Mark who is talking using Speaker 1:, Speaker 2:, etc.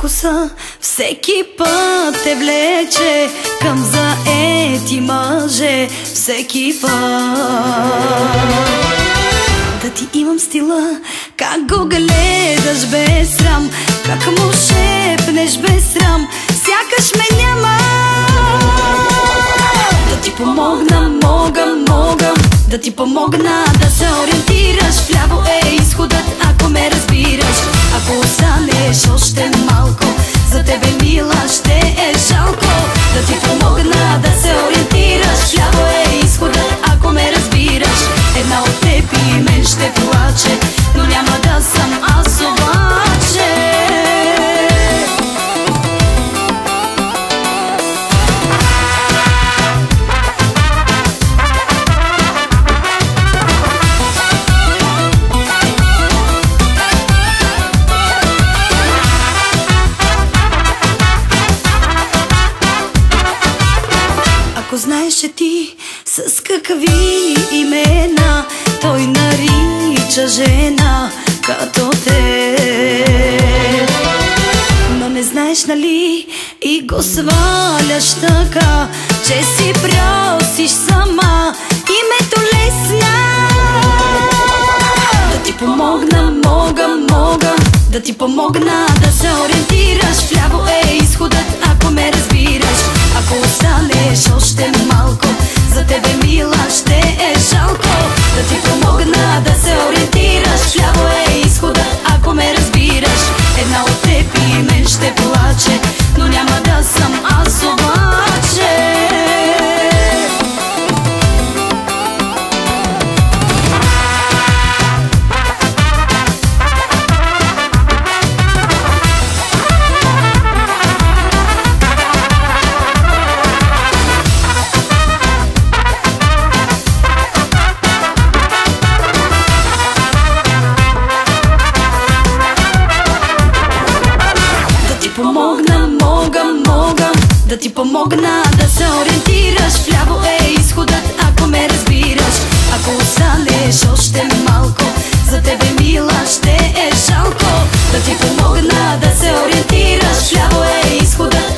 Speaker 1: фокуса всеки път те влече към заети мъже. Всеки път да ти имам стила, как го гледаш без срам, как му шепнеш без срам, сякаш ме няма. Да ти помогна, мога да ти помогна да се ориентираш. Вляво е изходът, ако ме разбираш. Ако останеш още малко, за тебе мила ще е жалко. Да ти помогна да се ориентираш. Вляво е изходът, ако ме разбираш. Една от теб и мен ще плаче, но няма да съм аз обаче. Ако знаеш, че ти с какви имена той нарича жена като те, но не знаеш, нали, и го сваляш така, че си просиш сама името лесня. Да ти помогна, мога да ти помогна да се ориентираш. Вляво е изходът, ако ме разбираш. Ако останеш още малко, за тебе мила ще е жалко. Да ти помогна да се ориентираш. Вляво е изходът, ако ме разбираш. Една от теб и мен ще плаче, но няма да съм аз обаче. Мога да ти помогна да се ориентираш. Вляво е изходът, ако ме разбираш. Ако останеш още малко, за тебе мила ще е жалко. Да ти помогна да се ориентираш. Вляво е изходът,